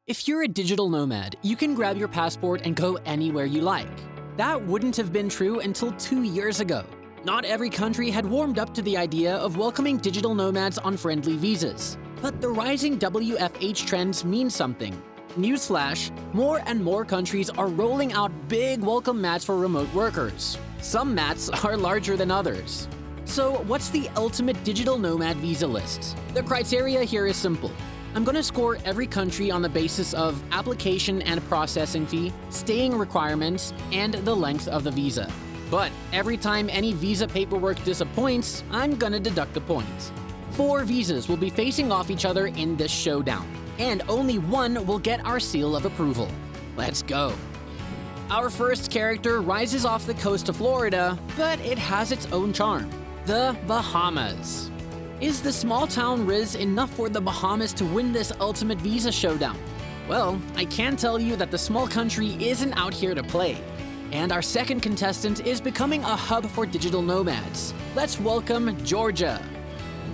If you're a digital nomad, you can grab your passport and go anywhere you like. That wouldn't have been true until 2 years ago. Not every country had warmed up to the idea of welcoming digital nomads on friendly visas. But the rising WFH trends mean something. Newsflash, more and more countries are rolling out big welcome mats for remote workers. Some mats are larger than others. So what's the ultimate digital nomad visa list? The criteria here is simple. I'm going to score every country on the basis of application and processing fee, staying requirements, and the length of the visa. But every time any visa paperwork disappoints, I'm going to deduct a point. 4 visas will be facing off each other in this showdown, and only one will get our seal of approval. Let's go. Our first character rises off the coast of Florida, but it has its own charm. The Bahamas. Is the small town Riz enough for the Bahamas to win this ultimate visa showdown? Well, I can tell you that the small country isn't out here to play. And our second contestant is becoming a hub for digital nomads. Let's welcome Georgia.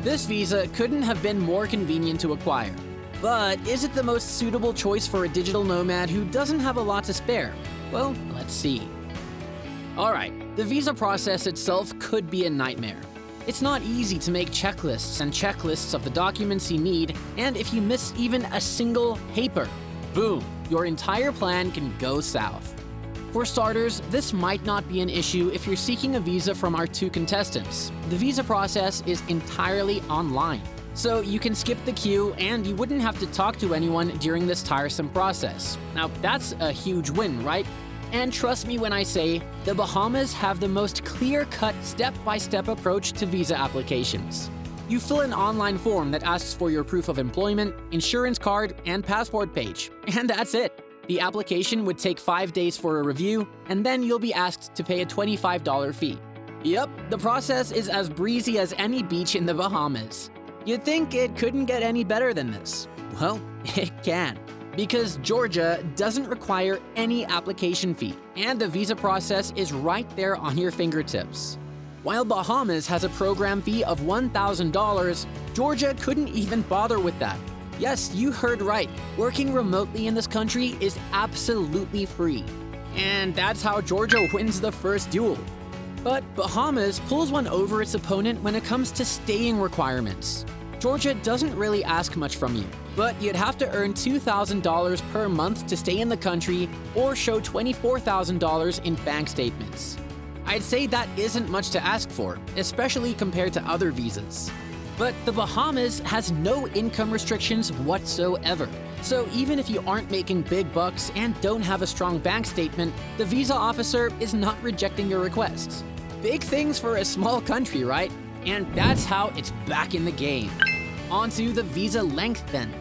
This visa couldn't have been more convenient to acquire. But is it the most suitable choice for a digital nomad who doesn't have a lot to spare? Well, let's see. Alright, the visa process itself could be a nightmare. It's not easy to make checklists and checklists of the documents you need, and if you miss even a single paper, boom, your entire plan can go south. For starters, this might not be an issue if you're seeking a visa from our 2 contestants. The visa process is entirely online, so you can skip the queue and you wouldn't have to talk to anyone during this tiresome process. Now, that's a huge win, right? And trust me when I say, the Bahamas have the most clear-cut, step-by-step approach to visa applications. You fill an online form that asks for your proof of employment, insurance card, and passport page, and that's it. The application would take 5 days for a review, and then you'll be asked to pay a $25 fee. Yep, the process is as breezy as any beach in the Bahamas. You'd think it couldn't get any better than this. Well, it can. Because Georgia doesn't require any application fee, and the visa process is right there on your fingertips. While Bahamas has a program fee of $1,000, Georgia couldn't even bother with that. Yes, you heard right. Working remotely in this country is absolutely free. And that's how Georgia wins the first duel. But Bahamas pulls one over its opponent when it comes to staying requirements. Georgia doesn't really ask much from you, but you'd have to earn $2,000 per month to stay in the country or show $24,000 in bank statements. I'd say that isn't much to ask for, especially compared to other visas. But the Bahamas has no income restrictions whatsoever. So even if you aren't making big bucks and don't have a strong bank statement, the visa officer is not rejecting your requests. Big things for a small country, right? And that's how it's back in the game. On to the visa length then.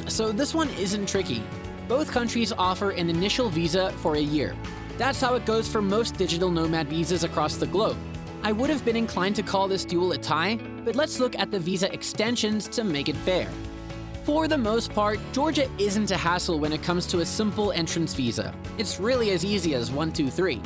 So this one isn't tricky. Both countries offer an initial visa for a year. That's how it goes for most digital nomad visas across the globe. I would have been inclined to call this duel a tie, but let's look at the visa extensions to make it fair. For the most part, Georgia isn't a hassle when it comes to a simple entrance visa. It's really as easy as 1, 2, 3.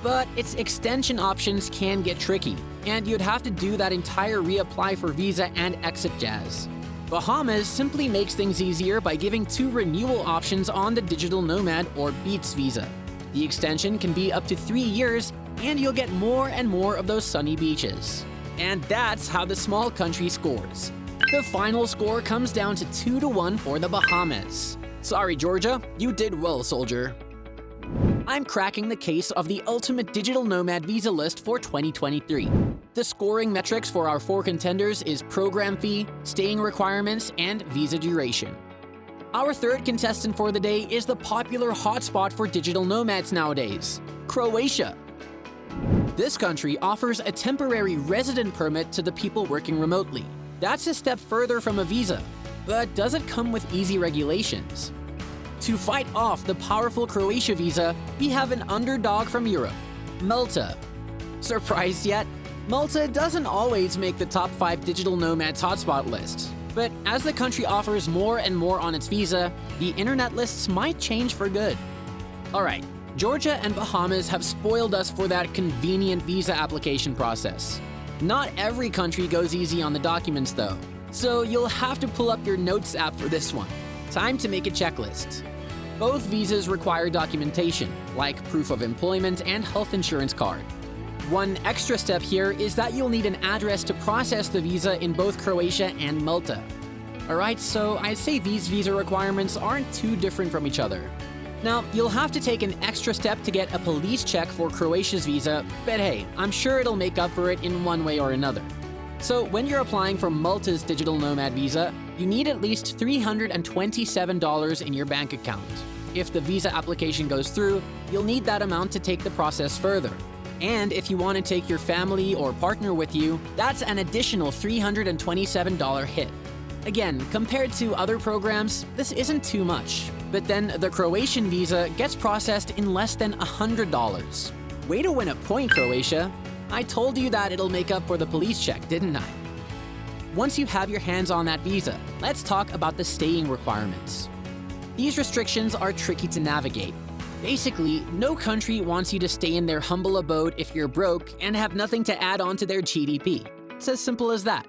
But its extension options can get tricky, and you'd have to do that entire reapply for visa and exit jazz. Bahamas simply makes things easier by giving 2 renewal options on the digital nomad or Beats visa. The extension can be up to 3 years, and you'll get more and more of those sunny beaches. And that's how the small country scores. The final score comes down to 2-1 for the Bahamas. Sorry, Georgia, you did well, soldier. I'm cracking the case of the ultimate digital nomad visa list for 2023. The scoring metrics for our 4 contenders is program fee, staying requirements, and visa duration. Our third contestant for the day is the popular hotspot for digital nomads nowadays, Croatia. This country offers a temporary resident permit to the people working remotely. That's a step further from a visa, but does it come with easy regulations? To fight off the powerful Croatia visa, we have an underdog from Europe, Malta. Surprised yet? Malta doesn't always make the top 5 digital nomads hotspot list. But as the country offers more and more on its visa, the internet lists might change for good. Alright, Georgia and Bahamas have spoiled us for that convenient visa application process. Not every country goes easy on the documents though, so you'll have to pull up your Notes app for this one. time to make a checklist. Both visas require documentation, like proof of employment and health insurance card. One extra step here is that you'll need an address to process the visa in both Croatia and Malta. Alright, so I'd say these visa requirements aren't too different from each other. Now, you'll have to take an extra step to get a police check for Croatia's visa, but hey, I'm sure it'll make up for it in one way or another. So when you're applying for Malta's digital nomad visa, you need at least $327 in your bank account. If the visa application goes through, you'll need that amount to take the process further. And if you want to take your family or partner with you, that's an additional $327 hit. Again, compared to other programs, this isn't too much. But then the Croatian visa gets processed in less than $100. Way to win a point, Croatia! I told you that it'll make up for the police check, didn't I? Once you have your hands on that visa, let's talk about the staying requirements. These restrictions are tricky to navigate. Basically, no country wants you to stay in their humble abode if you're broke and have nothing to add on to their GDP. It's as simple as that.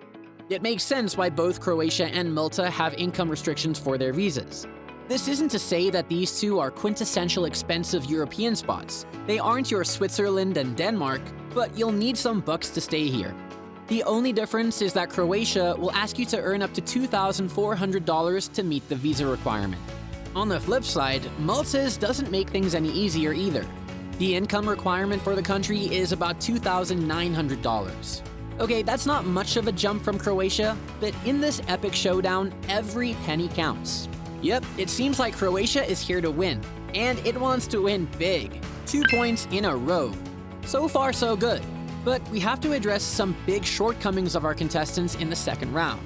It makes sense why both Croatia and Malta have income restrictions for their visas. This isn't to say that these two are quintessential expensive European spots. They aren't your Switzerland and Denmark, but you'll need some bucks to stay here. The only difference is that Croatia will ask you to earn up to $2,400 to meet the visa requirement. On the flip side, Malta's doesn't make things any easier either. The income requirement for the country is about $2,900. Okay, that's not much of a jump from Croatia, but in this epic showdown, every penny counts. Yep, it seems like Croatia is here to win, and it wants to win big. 2 points in a row. So far, so good. But we have to address some big shortcomings of our contestants in the second round.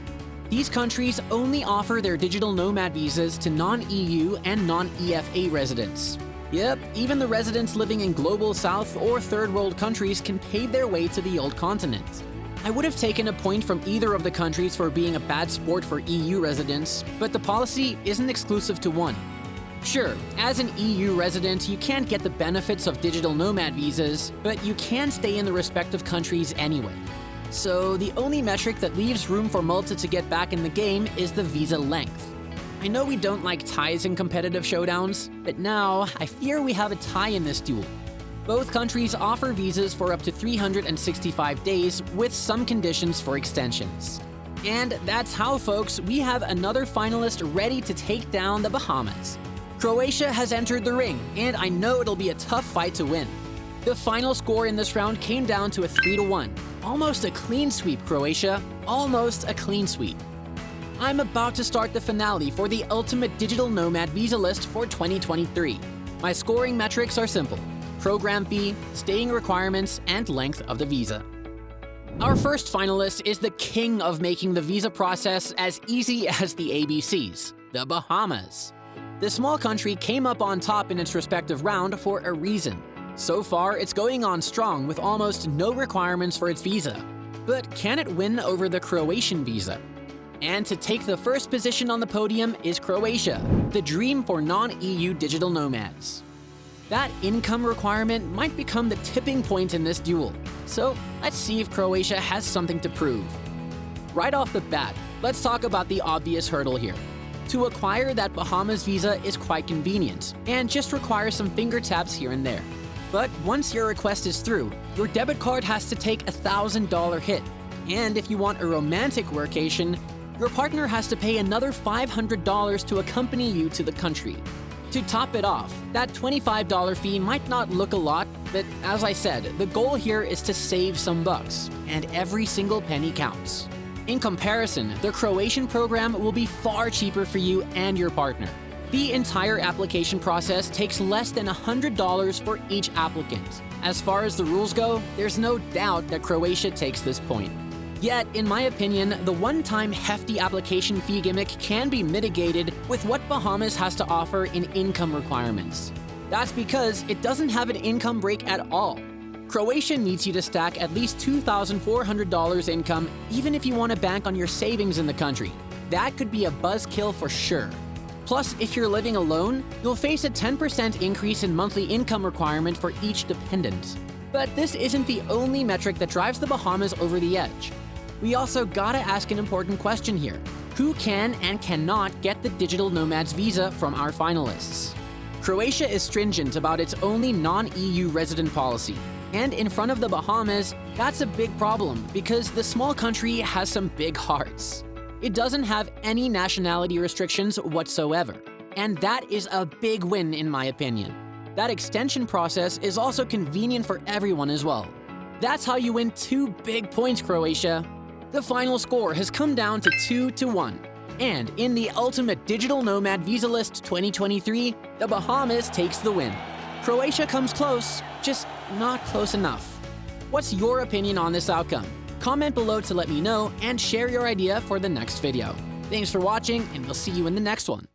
These countries only offer their digital nomad visas to non-EU and non-EFA residents. Yep, even the residents living in Global South or Third World countries can pave their way to the old continent. I would have taken a point from either of the countries for being a bad sport for EU residents, but the policy isn't exclusive to one. Sure, as an EU resident, you can't get the benefits of digital nomad visas, but you can stay in the respective countries anyway. So the only metric that leaves room for Malta to get back in the game is the visa length. I know we don't like ties in competitive showdowns, but now I fear we have a tie in this duel. Both countries offer visas for up to 365 days with some conditions for extensions. And that's how, folks, we have another finalist ready to take down the Bahamas. Croatia has entered the ring, and I know it'll be a tough fight to win. The final score in this round came down to a 3-1. Almost a clean sweep, Croatia. Almost a clean sweep. I'm about to start the finale for the ultimate digital nomad visa list for 2023. My scoring metrics are simple: program fee, staying requirements, and length of the visa. Our first finalist is the king of making the visa process as easy as the ABCs, the Bahamas. The small country came up on top in its respective round for a reason. So far, it's going on strong with almost no requirements for its visa. But can it win over the Croatian visa? And to take the first position on the podium is Croatia, the dream for non-EU digital nomads. That income requirement might become the tipping point in this duel. So let's see if Croatia has something to prove. Right off the bat, let's talk about the obvious hurdle here. To acquire that Bahamas visa is quite convenient and just requires some finger taps here and there. But once your request is through, your debit card has to take a $1,000 hit. And if you want a romantic workation, your partner has to pay another $500 to accompany you to the country. To top it off, that $25 fee might not look a lot, but as I said, the goal here is to save some bucks, and every single penny counts. In comparison, the Croatian program will be far cheaper for you and your partner. The entire application process takes less than $100 for each applicant. As far as the rules go, there's no doubt that Croatia takes this point. Yet, in my opinion, the one-time hefty application fee gimmick can be mitigated with what Bahamas has to offer in income requirements. That's because it doesn't have an income break at all. Croatia needs you to stack at least $2,400 income even if you want to bank on your savings in the country. That could be a buzzkill for sure. Plus, if you're living alone, you'll face a 10% increase in monthly income requirement for each dependent. But this isn't the only metric that drives the Bahamas over the edge. We also gotta ask an important question here. Who can and cannot get the Digital Nomads visa from our finalists? Croatia is stringent about its only non-EU resident policy. And in front of the Bahamas, that's a big problem because the small country has some big hearts. It doesn't have any nationality restrictions whatsoever. And that is a big win in my opinion. That extension process is also convenient for everyone as well. That's how you win 2 big points, Croatia. The final score has come down to 2-1. And in the Ultimate Digital Nomad Visa List 2023, the Bahamas takes the win. Croatia comes close, just not close enough. What's your opinion on this outcome? Comment below to let me know and share your idea for the next video. Thanks for watching, and we'll see you in the next one.